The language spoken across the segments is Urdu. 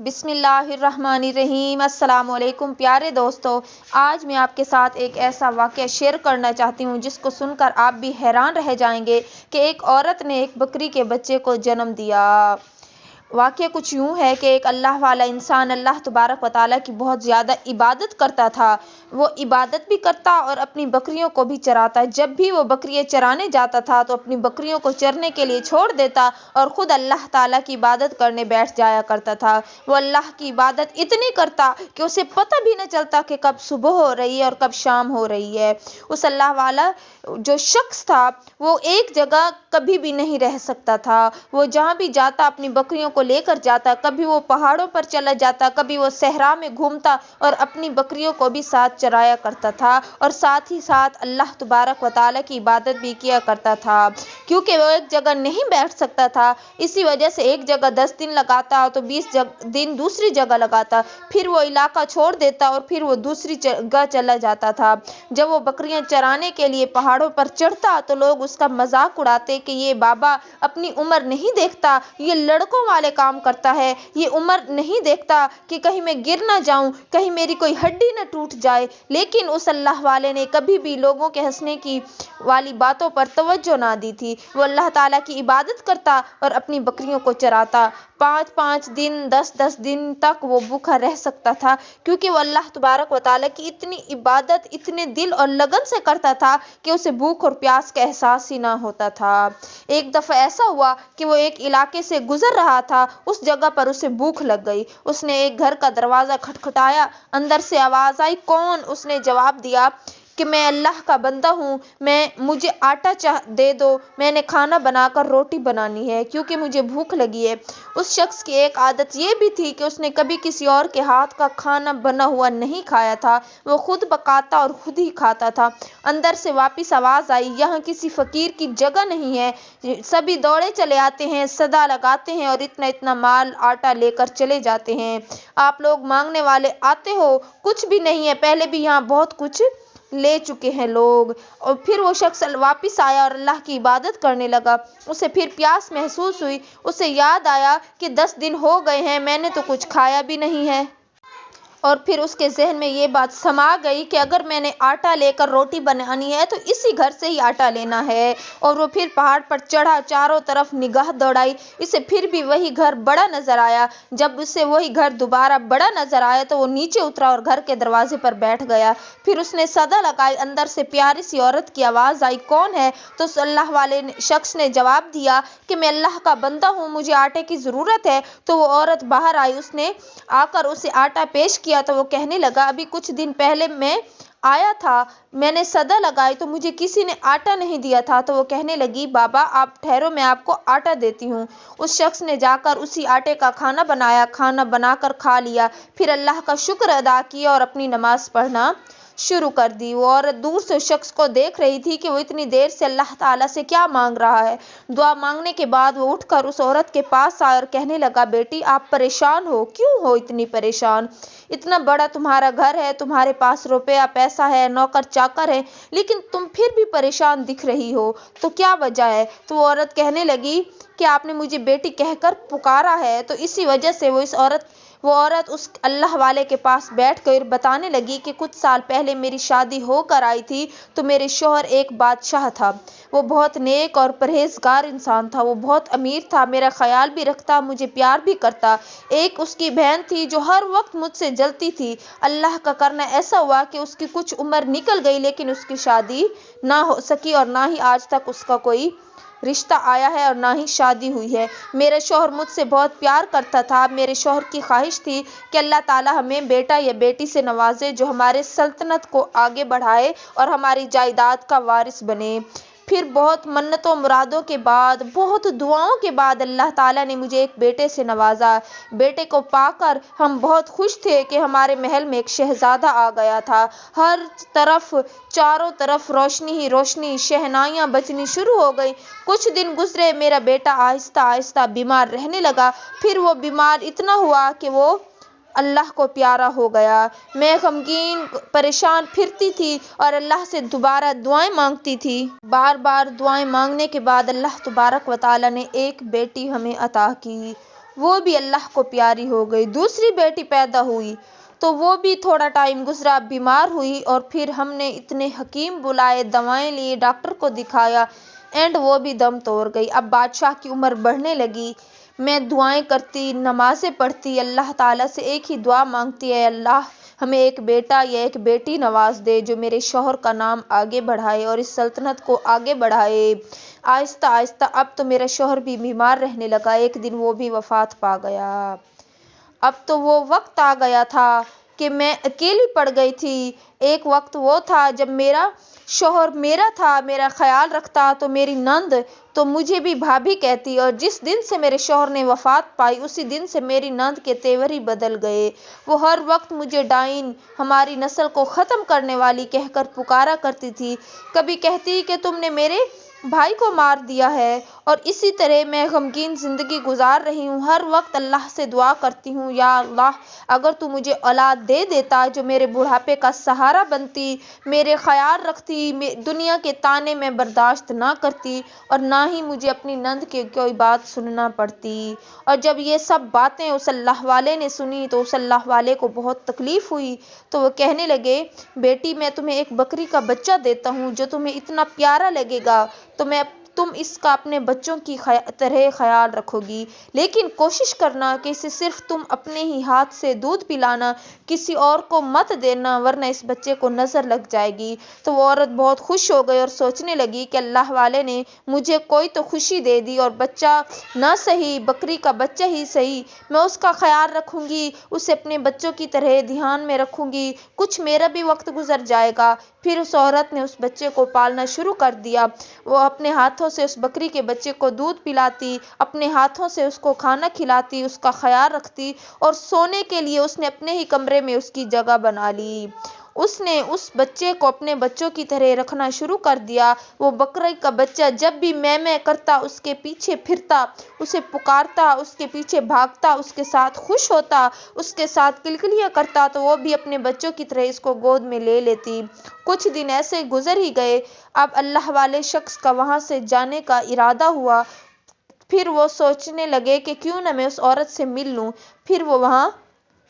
بسم اللہ الرحمن الرحیم۔ السلام علیکم پیارے دوستو، آج میں آپ کے ساتھ ایک ایسا واقعہ شیئر کرنا چاہتی ہوں جس کو سن کر آپ بھی حیران رہ جائیں گے کہ ایک عورت نے ایک بکری کے بچے کو جنم دیا۔ واقعہ کچھ یوں ہے کہ ایک اللہ والا انسان اللہ تبارک و تعالیٰ کی بہت زیادہ عبادت کرتا تھا۔ وہ عبادت بھی کرتا اور اپنی بکریوں کو بھی چراتا۔ جب بھی وہ بکریاں چرانے جاتا تھا تو اپنی بکریوں کو چرنے کے لیے چھوڑ دیتا اور خود اللہ تعالیٰ کی عبادت کرنے بیٹھ جایا کرتا تھا۔ وہ اللہ کی عبادت اتنی کرتا کہ اسے پتہ بھی نہ چلتا کہ کب صبح ہو رہی ہے اور کب شام ہو رہی ہے۔ اس اللہ والا جو شخص تھا وہ ایک جگہ کبھی بھی نہیں رہ سکتا تھا۔ وہ جہاں بھی جاتا اپنی بکریوں کو لے کر جاتا۔ کبھی وہ پہاڑوں پر چلا جاتا، کبھی وہ صحرا میں گھومتا اور اپنی بکریوں کو بھی ساتھ چرایا کرتا تھا اور ساتھ ہی ساتھ اللہ تبارک و تعالیٰ کی عبادت بھی کیا کرتا تھا۔ کیونکہ وہ ایک جگہ نہیں بیٹھ سکتا تھا، اسی وجہ سے ایک جگہ 10 دن لگاتا تو 20 دن دوسری جگہ لگاتا، پھر وہ علاقہ چھوڑ دیتا اور پھر وہ دوسری جگہ چلا جاتا تھا۔ جب وہ بکریاں چرانے کے لیے پہاڑوں پر چڑھتا تو لوگ اس کا مذاق اڑاتے کہ یہ بابا اپنی عمر نہیں دیکھتا، یہ لڑکوں والے کام کرتا ہے، یہ عمر نہیں دیکھتا کہ کہیں میں گر نہ جاؤں، کہیں میری کوئی ہڈی نہ ٹوٹ جائے۔ لیکن اس اللہ والے نے کبھی بھی لوگوں کے ہنسنے کی والی باتوں پر توجہ نہ دی تھی۔ وہ اللہ تعالیٰ کی عبادت کرتا اور اپنی بکریوں کو چراتا۔ 5 دن 10 دن تک وہ بھوکا رہ سکتا تھا، کیونکہ وہ اللہ تبارک و تعالیٰ کی اتنی عبادت اتنے دل اور لگن سے کرتا تھا کہ اسے بھوک اور پیاس کا احساس ہی نہ ہوتا تھا۔ ایک دفعہ ایسا ہوا کہ وہ ایک علاقے سے گزر رہا تھا، اس جگہ پر اسے بھوک لگ گئی۔ اس نے ایک گھر کا دروازہ کھٹکھٹایا، اندر سے آواز آئی، کون؟ اس نے جواب دیا کہ میں اللہ کا بندہ ہوں، مجھے آٹا دے دو، میں نے کھانا بنا کر روٹی بنانی ہے کیونکہ مجھے بھوک لگی ہے۔ اس شخص کی ایک عادت یہ بھی تھی کہ اس نے کبھی کسی اور کے ہاتھ کا کھانا بنا ہوا نہیں کھایا تھا، وہ خود پکاتا اور خود ہی کھاتا تھا۔ اندر سے واپس آواز آئی، یہاں کسی فقیر کی جگہ نہیں ہے۔ سبھی دوڑے چلے آتے ہیں، صدا لگاتے ہیں اور اتنا مال آٹا لے کر چلے جاتے ہیں۔ آپ لوگ مانگنے والے آتے ہو، کچھ بھی نہیں ہے، پہلے بھی یہاں بہت کچھ لے چکے ہیں لوگ۔ اور پھر وہ شخص واپس آیا اور اللہ کی عبادت کرنے لگا۔ اسے پھر پیاس محسوس ہوئی، اسے یاد آیا کہ 10 دن ہو گئے ہیں، میں نے تو کچھ کھایا بھی نہیں ہے۔ اور پھر اس کے ذہن میں یہ بات سما گئی کہ اگر میں نے آٹا لے کر روٹی بنانی ہے تو اسی گھر سے ہی آٹا لینا ہے۔ اور وہ پھر پہاڑ پر چڑھا، چاروں طرف نگاہ دوڑائی، اسے پھر بھی وہی گھر بڑا نظر آیا۔ جب اسے وہی گھر دوبارہ بڑا نظر آیا تو وہ نیچے اترا اور گھر کے دروازے پر بیٹھ گیا۔ پھر اس نے صدا لگائی، اندر سے پیاری سی عورت کی آواز آئی، کون ہے؟ تو اس اللہ والے شخص نے جواب دیا کہ میں اللہ کا بندہ ہوں، مجھے آٹے کی ضرورت ہے۔ تو وہ عورت باہر آئی، اس نے آ کر اسے آٹا پیش کیا تو وہ کہنے لگا، ابھی کچھ دن پہلے میں آیا تھا، میں نے صدا لگائی تو مجھے کسی نے آٹا نہیں دیا تھا۔ تو وہ کہنے لگی، بابا آپ ٹھہرو، میں آپ کو آٹا دیتی ہوں۔ اس شخص نے جا کر اسی آٹے کا کھانا بنایا، کھانا بنا کر کھا لیا، پھر اللہ کا شکر ادا کیا اور اپنی نماز پڑھنا شروع کر دی۔ وہ عورت دور سے اس شخص کو دیکھ رہی تھی کہ وہ اتنی دیر سے اللہ تعالیٰ سے کیا مانگ رہا ہے۔ دعا مانگنے کے بعد وہ اٹھ کر اس عورت کے پاس آیا اور کہنے لگا، بیٹی آپ پریشان ہو، کیوں ہو اتنی پریشان؟ اتنا بڑا تمہارا گھر ہے، تمہارے پاس روپیہ پیسہ ہے، نوکر چاکر ہے، لیکن تم پھر بھی پریشان دکھ رہی ہو، تو کیا وجہ ہے؟ تو وہ عورت کہنے لگی کہ آپ نے مجھے بیٹی کہہ کر پکارا ہے، تو اسی وجہ سے وہ عورت اس اللہ والے کے پاس بیٹھ گئی اور بتانے لگی کہ کچھ سال پہلے میری شادی ہو کر آئی تھی تو میرے شوہر ایک بادشاہ تھا۔ وہ بہت نیک اور پرہیزگار انسان تھا، وہ بہت امیر تھا، میرا خیال بھی رکھتا، مجھے پیار بھی کرتا۔ ایک اس کی بہن تھی جو ہر وقت مجھ سے جلتی تھی۔ اللہ کا کرنا ایسا ہوا کہ اس کی کچھ عمر نکل گئی لیکن اس کی شادی نہ ہو سکی اور نہ ہی آج تک اس کا کوئی رشتہ آیا ہے اور نہ ہی شادی ہوئی ہے۔ میرا شوہر مجھ سے بہت پیار کرتا تھا۔ میرے شوہر کی خواہش تھی کہ اللہ تعالیٰ ہمیں بیٹا یا بیٹی سے نوازے جو ہمارے سلطنت کو آگے بڑھائے اور ہماری جائیداد کا وارث بنے۔ پھر بہت منتوں مرادوں کے بعد، بہت دعاؤں کے بعد اللہ تعالیٰ نے مجھے ایک بیٹے سے نوازا۔ بیٹے کو پا کر ہم بہت خوش تھے کہ ہمارے محل میں ایک شہزادہ آ گیا تھا۔ ہر طرف چاروں طرف روشنی ہی روشنی، شہنائیاں بجنی شروع ہو گئیں۔ کچھ دن گزرے، میرا بیٹا آہستہ آہستہ بیمار رہنے لگا، پھر وہ بیمار اتنا ہوا کہ وہ اللہ کو پیارا ہو گیا۔ میں غمگین پریشان پھرتی تھی اور اللہ سے دوبارہ دعائیں مانگتی تھی۔ بار بار دعائیں مانگنے کے بعد اللہ تبارک و تعالیٰ نے ایک بیٹی ہمیں عطا کی۔ وہ بھی اللہ کو پیاری ہو گئی۔ دوسری بیٹی پیدا ہوئی تو وہ بھی تھوڑا ٹائم گزرا، بیمار ہوئی، اور پھر ہم نے اتنے حکیم بلائے، دوائیں لی، ڈاکٹر کو دکھایا، اینڈ وہ بھی دم توڑ گئی۔ اب بادشاہ کی عمر بڑھنے لگی۔ میں دعائیں کرتی، نمازیں پڑھتی، اللہ تعالیٰ سے ایک ہی دعا مانگتی ہے، اللہ ہمیں ایک بیٹا یا ایک بیٹی نواز دے جو میرے شوہر کا نام آگے بڑھائے اور اس سلطنت کو آگے بڑھائے۔ آہستہ آہستہ اب تو میرا شوہر بھی بیمار رہنے لگا، ایک دن وہ بھی وفات پا گیا۔ اب تو وہ وقت آ گیا تھا کہ میں اکیلی پڑ گئی تھی۔ ایک وقت وہ تھا جب میرا شوہر میرا تھا، میرا خیال رکھتا، تو میری نند تو مجھے بھی بھابھی کہتی، اور جس دن سے میرے شوہر نے وفات پائی اسی دن سے میری نند کے تیور ہی بدل گئے۔ وہ ہر وقت مجھے ڈائن، ہماری نسل کو ختم کرنے والی کہہ کر پکارا کرتی تھی۔ کبھی کہتی کہ تم نے میرے بھائی کو مار دیا ہے، اور اسی طرح میں غمگین زندگی گزار رہی ہوں۔ ہر وقت اللہ سے دعا کرتی ہوں، یا اللہ اگر تو مجھے اولاد دے دیتا جو میرے بڑھاپے کا سہارا بنتی، میرے خیال رکھتی، دنیا کے طعنے میں برداشت نہ کرتی، اور نہ ہی مجھے اپنی نند کی کوئی بات سننا پڑتی۔ اور جب یہ سب باتیں اس اللہ والے نے سنی تو اس اللہ والے کو بہت تکلیف ہوئی، تو وہ کہنے لگے، بیٹی میں تمہیں ایک بکری کا بچہ دیتا ہوں جو تمہیں اتنا پیارا لگے گا، تم اس کا اپنے بچوں کی طرح خیال رکھو گی، لیکن کوشش کرنا کہ اسے صرف تم اپنے ہی ہاتھ سے دودھ پلانا، کسی اور کو مت دینا، ورنہ اس بچے کو نظر لگ جائے گی۔ تو وہ عورت بہت خوش ہو گئی اور سوچنے لگی کہ اللہ والے نے مجھے کوئی تو خوشی دے دی، اور بچہ نہ صحیح، بکری کا بچہ ہی صحیح، میں اس کا خیال رکھوں گی، اسے اپنے بچوں کی طرح دھیان میں رکھوں گی، کچھ میرا بھی وقت گزر جائے گا۔ پھر اس عورت نے اس بچے کو پالنا شروع کر دیا۔ وہ اپنے ہاتھوں سے اس بکری کے بچے کو دودھ پلاتی، اپنے ہاتھوں سے اس کو کھانا کھلاتی، اس کا خیال رکھتی، اور سونے کے لیے اس نے اپنے ہی کمرے میں اس کی جگہ بنا لی۔ اس نے اس بچے کو اپنے بچوں کی طرح رکھنا شروع کر دیا۔ وہ بکری کا بچہ جب بھی میں کرتا اس کے پیچھے پھرتا، اسے پکارتا، اس کے پیچھے بھاگتا، اس کے ساتھ خوش ہوتا، اس کے ساتھ کلکلیاں کرتا، تو وہ بھی اپنے بچوں کی طرح اس کو گود میں لے لیتی۔ کچھ دن ایسے گزر ہی گئے۔ اب اللہ والے شخص کا وہاں سے جانے کا ارادہ ہوا۔ پھر وہ سوچنے لگے کہ کیوں نہ میں اس عورت سے مل لوں۔ پھر وہ وہاں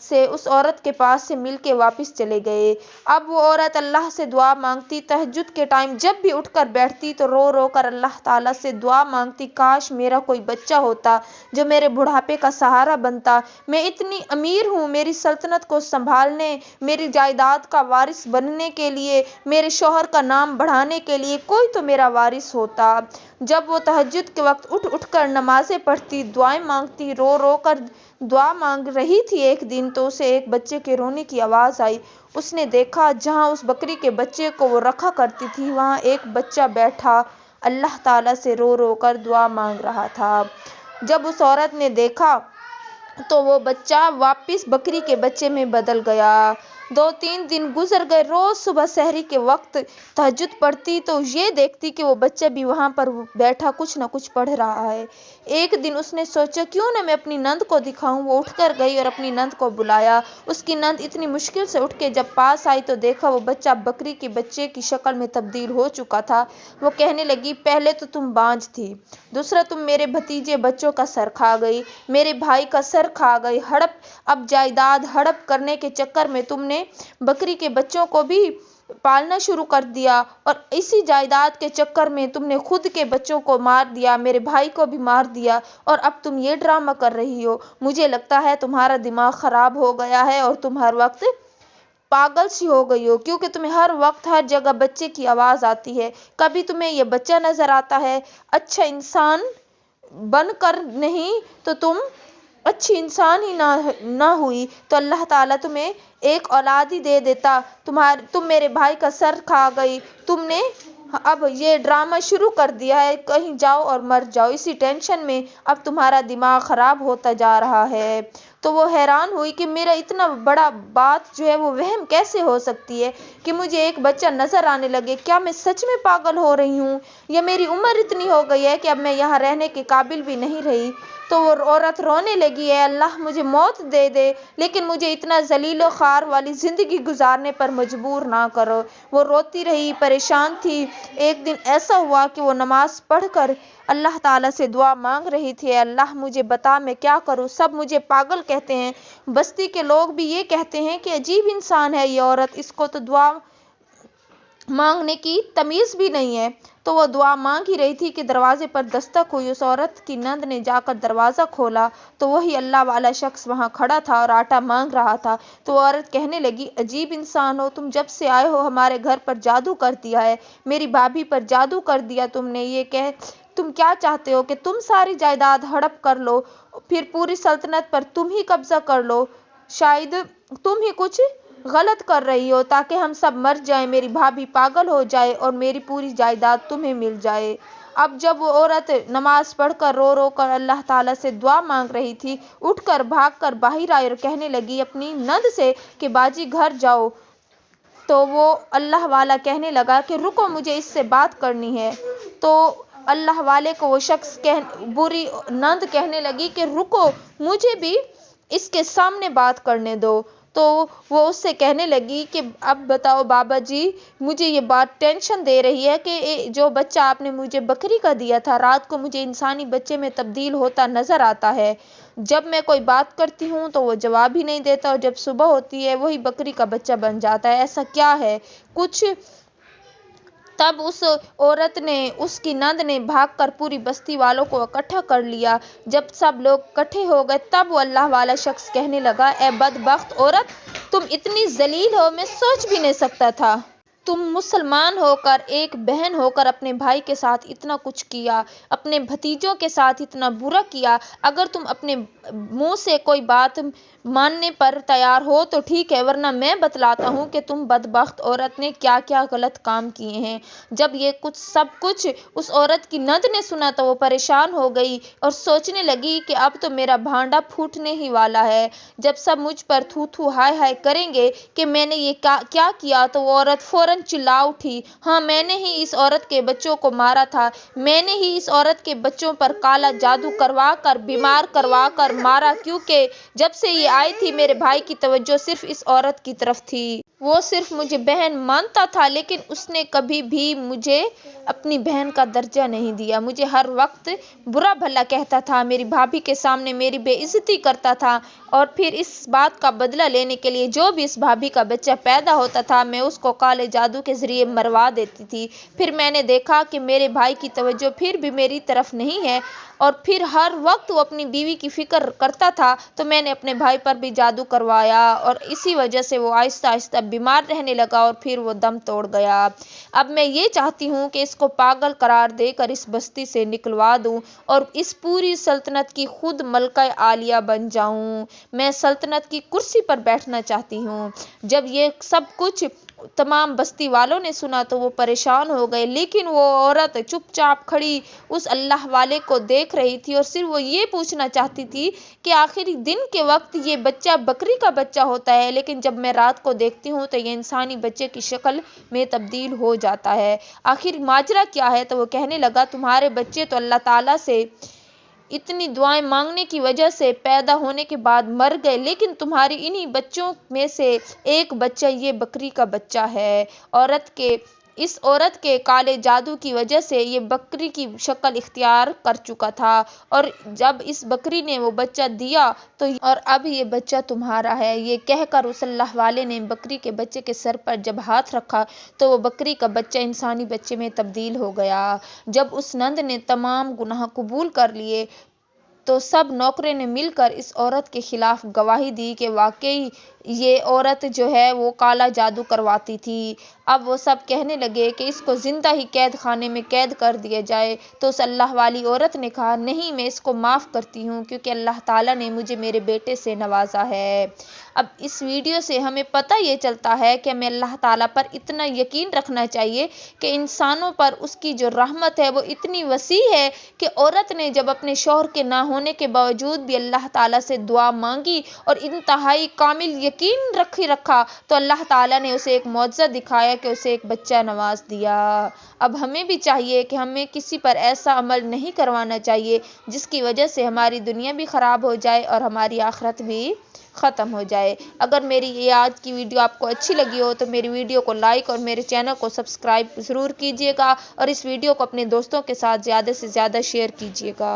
سے اس عورت کے پاس سے مل کے واپس چلے گئے۔ اب وہ عورت اللہ سے دعا مانگتی، تہجد کے ٹائم جب بھی اٹھ کر بیٹھتی تو رو رو کر اللہ تعالیٰ سے دعا مانگتی، کاش میرا کوئی بچہ ہوتا جو میرے بڑھاپے کا سہارا بنتا۔ میں اتنی امیر ہوں، میری سلطنت کو سنبھالنے، میری جائیداد کا وارث بننے کے لیے، میرے شوہر کا نام بڑھانے کے لیے کوئی تو میرا وارث ہوتا۔ جب وہ تہجد کے وقت اٹھ کر نمازیں پڑھتی، دعائیں مانگتی، رو رو کر دعا مانگ رہی تھی، ایک دن تو اسے ایک بچے کے رونے کی آواز آئی۔ اس نے دیکھا جہاں اس بکری کے بچے کو وہ رکھا کرتی تھی وہاں ایک بچہ بیٹھا اللہ تعالیٰ سے رو رو کر دعا مانگ رہا تھا۔ جب اس عورت نے دیکھا تو وہ بچہ واپس بکری کے بچے میں بدل گیا۔ 2-3 دن گزر گئے۔ روز صبح سحری کے وقت تہجد پڑھتی تو یہ دیکھتی کہ وہ بچہ بھی وہاں پر بیٹھا کچھ نہ کچھ پڑھ رہا ہے۔ ایک دن اس نے سوچا کیوں نہ میں اپنی نند کو دکھاؤں۔ وہ اٹھ کر گئی اور اپنی نند کو بلایا۔ اس کی نند اتنی مشکل سے اٹھ کے جب پاس آئی تو دیکھا وہ بچہ بکری کے بچے کی شکل میں تبدیل ہو چکا تھا۔ وہ کہنے لگی، پہلے تو تم بانجھ تھی، دوسرا تم میرے بھتیجے بچوں کا سر کھا گئی، میرے بھائی کا سر کھا گئی، ہڑپ اب جائیداد ہڑپ کرنے کے چکر میں تم نے بکری کے بچوں کو بھی پالنا شروع کر دیا، اور اسی جائیداد کے چکر میں تم نے خود کے بچوں کو مار دیا، میرے بھائی کو بھی مار دیا، اور اب تم یہ ڈرامہ کر رہی ہو۔ مجھے لگتا ہے تمہارا دماغ خراب ہو گیا ہے اور تم ہر وقت پاگل سی ہو گئی ہو، کیونکہ تمہیں ہر وقت ہر جگہ بچے کی آواز آتی ہے۔ کبھی تمہیں یہ بچہ نظر آتا ہے، اچھا انسان بن کر نہیں تو تم اچھی انسان ہی نہ ہوئی تو اللہ تعالیٰ تمہیں ایک اولاد ہی دے دیتا۔ تم میرے بھائی کا سر کھا گئی، تم نے اب یہ ڈرامہ شروع کر دیا ہے، کہیں جاؤ اور مر جاؤ، اسی ٹینشن میں اب تمہارا دماغ خراب ہوتا جا رہا ہے۔ تو وہ حیران ہوئی کہ میرا اتنا بڑا بات جو ہے وہ وہم کیسے ہو سکتی ہے کہ مجھے ایک بچہ نظر آنے لگے، کیا میں سچ میں پاگل ہو رہی ہوں یا میری عمر اتنی ہو گئی ہے کہ اب میں یہاں رہنے کے قابل بھی نہیں رہی۔ تو تو وہ عورت رونے لگی، اے اللہ مجھے موت دے دے لیکن مجھے اتنا ذلیل و خوار والی زندگی گزارنے پر مجبور نہ کرو۔ وہ روتی رہی، پریشان تھی۔ ایک دن ایسا ہوا کہ وہ نماز پڑھ کر اللہ تعالیٰ سے دعا مانگ رہی تھی، اے اللہ مجھے بتا میں کیا کروں، سب مجھے پاگل کہتے ہیں، بستی کے لوگ بھی یہ کہتے ہیں کہ عجیب انسان ہے یہ عورت، اس کو تو دعا مانگنے کی تمیز بھی نہیں ہے۔ تو وہ دعا مانگ ہی رہی تھی کہ دروازے پر دستک ہوئی۔ اس عورت کی نند نے جا کر دروازہ کھولا تو وہی اللہ والا شخص وہاں کھڑا تھا اور آٹا مانگ رہا تھا۔ تو وہ عورت کہنے لگی، عجیب انسان ہو تم، جب سے آئے ہو ہمارے گھر پر جادو کر دیا ہے، میری بھابھی پر جادو کر دیا تم نے، یہ کہ تم کیا چاہتے ہو کہ تم ساری جائیداد ہڑپ کر لو، پھر پوری سلطنت پر تم ہی قبضہ کر لو، شاید تم ہی کچھ غلط کر رہی ہو تاکہ ہم سب مر جائیں، میری بھابھی پاگل ہو جائے اور میری پوری جائیداد تمہیں مل جائے۔ اب جب وہ عورت نماز پڑھ کر رو رو کر اللہ تعالیٰ سے دعا مانگ رہی تھی، اٹھ کر بھاگ کر باہر آئی اور کہنے لگی اپنی نند سے کہ باجی گھر جاؤ۔ تو وہ اللہ والا کہنے لگا کہ رکو مجھے اس سے بات کرنی ہے۔ تو اللہ والے کو وہ شخص بری نند کہنے لگی کہ رکو مجھے بھی اس کے سامنے بات کرنے دو۔ تو وہ اس سے کہنے لگی کہ اب بتاؤ بابا جی، مجھے یہ بات ٹینشن دے رہی ہے کہ جو بچہ آپ نے مجھے بکری کا دیا تھا رات کو مجھے انسانی بچے میں تبدیل ہوتا نظر آتا ہے، جب میں کوئی بات کرتی ہوں تو وہ جواب ہی نہیں دیتا اور جب صبح ہوتی ہے وہی بکری کا بچہ بن جاتا ہے، ایسا کیا ہے کچھ؟ تب اس عورت نے، اس کی نند نے بھاگ کر پوری بستی والوں کو اکٹھا کر لیا۔ جب سب لوگ اکٹھے ہو گئے تب وہ اللہ والا شخص کہنے لگا، اے بدبخت عورت، تم اتنی ذلیل ہو میں سوچ بھی نہیں سکتا تھا۔ تم مسلمان ہو کر، ایک بہن ہو کر اپنے بھائی کے ساتھ اتنا کچھ کیا، اپنے بھتیجوں کے ساتھ اتنا برا کیا۔ اگر تم اپنے منہ سے کوئی بات ماننے پر تیار ہو تو ٹھیک ہے، ورنہ میں بتلاتا ہوں کہ تم بدبخت عورت نے کیا کیا غلط کام کیے ہیں۔ جب یہ سب کچھ اس عورت کی نند نے سنا تو وہ پریشان ہو گئی اور سوچنے لگی کہ اب تو میرا بھانڈا پھوٹنے ہی والا ہے، جب سب مجھ پر تھو تھو ہائے ہائے کریں گے کہ میں نے یہ کیا کیا۔ تو وہ عورت فوراً چلا اٹھی، ہاں میں نے ہی اس عورت کے بچوں کو مارا تھا، میں نے ہی اس عورت کے بچوں پر کالا جادو کروا کر، بیمار کروا کر مارا، کیونکہ جب سے یہ آئی تھی میرے بھائی کی توجہ صرف اس عورت کی طرف تھی۔ وہ صرف مجھے بہن مانتا تھا لیکن اس نے کبھی بھی مجھے اپنی بہن کا درجہ نہیں دیا، مجھے ہر وقت برا بھلا کہتا تھا، میری بھابھی کے سامنے میری بے عزتی کرتا تھا اور پھر اس بات کا بدلہ لینے کے لیے جو بھی اس بھابھی کا بچہ پیدا ہوتا تھا میں اس کو کالے جادو کے ذریعے مروا دیتی تھی۔ پھر میں نے دیکھا کہ میرے بھائی کی توجہ پھر بھی میری طرف نہیں ہے اور پھر ہر وقت وہ اپنی بیوی کی فکر کرتا تھا، تو میں نے اپنے بھائی پر بھی جادو کروایا اور اسی وجہ سے وہ آہستہ آہستہ بیمار رہنے لگا اور پھر وہ دم توڑ گیا۔ اب میں یہ چاہتی ہوں کہ اس کو پاگل قرار دے کر اس بستی سے نکلوا دوں اور اس پوری سلطنت کی خود ملکہ عالیہ بن جاؤں، میں سلطنت کی کرسی پر بیٹھنا چاہتی ہوں۔ جب یہ سب کچھ تمام بستی والوں نے سنا تو وہ پریشان ہو گئے، لیکن وہ عورت چپ چاپ کھڑی اس اللہ والے کو دیکھ رہی تھی اور صرف وہ یہ پوچھنا چاہتی تھی کہ آخر دن کے وقت یہ بچہ بکری کا بچہ ہوتا ہے لیکن جب میں رات کو دیکھتی ہوں تو یہ انسانی بچے کی شکل میں تبدیل ہو جاتا ہے، آخر ماجرا کیا ہے؟ تو وہ کہنے لگا، تمہارے بچے تو اللہ تعالیٰ سے اتنی دعائیں مانگنے کی وجہ سے پیدا ہونے کے بعد مر گئے، لیکن تمہاری انہی بچوں میں سے ایک بچہ یہ بکری کا بچہ ہے۔ اس عورت کے کالے جادو کی وجہ سے یہ بکری کی شکل اختیار کر چکا تھا اور جب اس بکری نے وہ بچہ دیا تو اور اب یہ بچہ تمہارا ہے۔ یہ کہہ کر اس اللہ والے نے بکری کے بچے کے سر پر جب ہاتھ رکھا تو وہ بکری کا بچہ انسانی بچے میں تبدیل ہو گیا۔ جب اس نند نے تمام گناہ قبول کر لیے تو سب نوکروں نے مل کر اس عورت کے خلاف گواہی دی کہ واقعی یہ عورت جو ہے وہ کالا جادو کرواتی تھی۔ اب وہ سب کہنے لگے کہ اس کو زندہ ہی قید خانے میں قید کر دیا جائے۔ تو اس اللہ والی عورت نے کہا، نہیں میں اس کو معاف کرتی ہوں کیونکہ اللہ تعالیٰ نے مجھے میرے بیٹے سے نوازا ہے۔ اب اس ویڈیو سے ہمیں پتہ یہ چلتا ہے کہ ہمیں اللہ تعالیٰ پر اتنا یقین رکھنا چاہیے کہ انسانوں پر اس کی جو رحمت ہے وہ اتنی وسیع ہے کہ عورت نے جب اپنے شوہر کے نہ ہونے کے باوجود بھی اللہ تعالیٰ سے دعا مانگی اور انتہائی کامل یقین رکھا تو اللہ تعالیٰ نے اسے ایک معجزہ دکھایا کہ اسے ایک بچہ نواز دیا۔ اب ہمیں بھی چاہیے کہ ہمیں کسی پر ایسا عمل نہیں کروانا چاہیے جس کی وجہ سے ہماری دنیا بھی خراب ہو جائے اور ہماری آخرت بھی ختم ہو جائے۔ اگر میری یہ آج کی ویڈیو آپ کو اچھی لگی ہو تو میری ویڈیو کو لائک اور میرے چینل کو سبسکرائب ضرور کیجیے گا اور اس ویڈیو کو اپنے دوستوں کے ساتھ زیادہ سے زیادہ شیئر کیجیے گا۔